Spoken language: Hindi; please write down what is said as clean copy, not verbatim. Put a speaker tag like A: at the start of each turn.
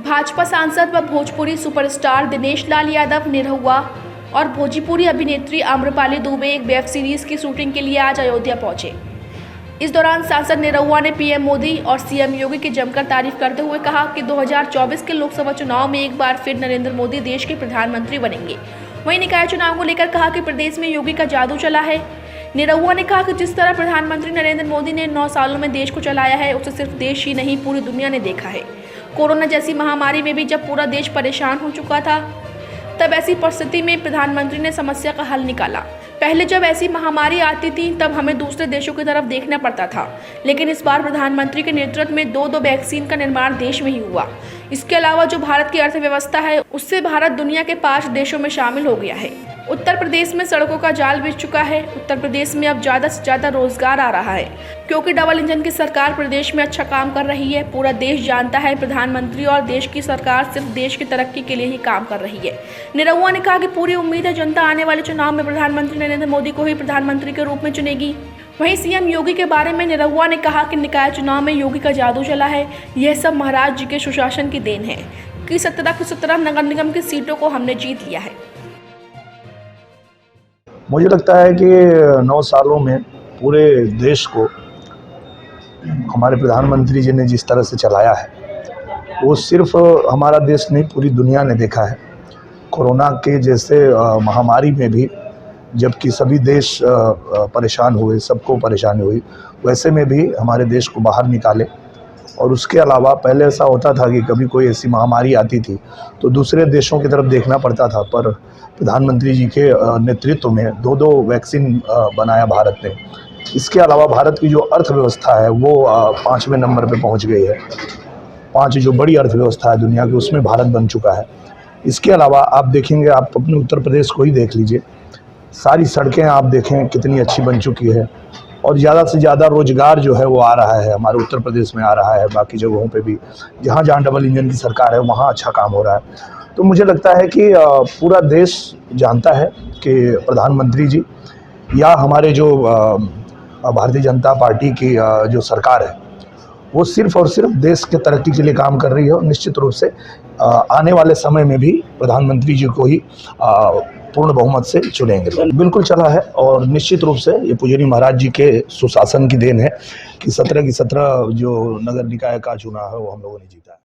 A: भाजपा सांसद व भोजपुरी सुपरस्टार दिनेश लाल यादव निरहुआ और भोजपुरी अभिनेत्री आम्रपाली दुबे एक वेब सीरीज की शूटिंग के लिए आज अयोध्या पहुंचे। इस दौरान सांसद निरहुआ ने पीएम मोदी और सीएम योगी की जमकर तारीफ करते हुए कहा कि 2024 के लोकसभा चुनाव में एक बार फिर नरेंद्र मोदी देश के प्रधानमंत्री बनेंगे। वहीं निकाय चुनाव को लेकर कहा कि प्रदेश में योगी का जादू चला है। निरहुआ ने कहा कि जिस तरह प्रधानमंत्री नरेंद्र मोदी ने 9 सालों में देश को चलाया है, उसे सिर्फ देश ही नहीं पूरी दुनिया ने देखा है। कोरोना जैसी महामारी में भी जब पूरा देश परेशान हो चुका था, तब ऐसी परिस्थिति में प्रधानमंत्री ने समस्या का हल निकाला। पहले जब ऐसी महामारी आती थी तब हमें दूसरे देशों की तरफ देखना पड़ता था, लेकिन इस बार प्रधानमंत्री के नेतृत्व में 2 वैक्सीन का निर्माण देश में ही हुआ। इसके अलावा जो भारत की अर्थव्यवस्था है, उससे भारत दुनिया के 5 देशों में शामिल हो गया है। उत्तर प्रदेश में सड़कों का जाल बिछ चुका है। उत्तर प्रदेश में अब ज़्यादा से ज़्यादा रोजगार आ रहा है, क्योंकि डबल इंजन की सरकार प्रदेश में अच्छा काम कर रही है। पूरा देश जानता है प्रधानमंत्री और देश की सरकार सिर्फ देश की तरक्की के लिए ही काम कर रही है। निरहुआ ने कहा कि पूरी उम्मीद है जनता आने वाले चुनाव में प्रधानमंत्री नरेंद्र मोदी को ही प्रधानमंत्री के रूप में चुनेगी। वहीं सीएम योगी के बारे में निरहुआ ने कहा कि निकाय चुनाव में योगी का जादू चला है। यह सब महाराज जी के सुशासन की देन है कि 17 की 17 नगर निगम की सीटों को हमने जीत लिया है।
B: मुझे लगता है कि 9 सालों में पूरे देश को हमारे प्रधानमंत्री जी ने जिस तरह से चलाया है, वो सिर्फ हमारा देश नहीं, पूरी दुनिया ने देखा है। कोरोना के जैसे महामारी में भी जबकि सभी देश परेशान हुए, सबको परेशानी हुई, वैसे में भी हमारे देश को बाहर निकाले। और उसके अलावा पहले ऐसा होता था कि कभी कोई ऐसी महामारी आती थी तो दूसरे देशों की तरफ देखना पड़ता था, पर प्रधानमंत्री जी के नेतृत्व में 2 वैक्सीन बनाया भारत ने। इसके अलावा भारत की जो अर्थव्यवस्था है वो 5वें नंबर पे पहुंच गई है। 5 जो बड़ी अर्थव्यवस्था है दुनिया की, उसमें भारत बन चुका है। इसके अलावा आप देखेंगे, आप अपने उत्तर प्रदेश को ही देख लीजिए, सारी सड़कें आप देखें कितनी अच्छी बन चुकी है और ज़्यादा से ज़्यादा रोजगार जो है वो आ रहा है, हमारे उत्तर प्रदेश में आ रहा है। बाकी जगहों पे भी जहाँ जहाँ डबल इंजन की सरकार है वहाँ अच्छा काम हो रहा है। तो मुझे लगता है कि पूरा देश जानता है कि प्रधानमंत्री जी या हमारे जो भारतीय जनता पार्टी की जो सरकार है, वो सिर्फ और सिर्फ देश के तरक्की के लिए काम कर रही है। और निश्चित रूप से आने वाले समय में भी प्रधानमंत्री जी को ही पूर्ण बहुमत से चुनेंगे। बिल्कुल चला है और निश्चित रूप से ये पूजनीय महाराज जी के सुशासन की देन है कि 17 की 17 जो नगर निकाय का चुनाव है वो हम लोगों ने जीता है।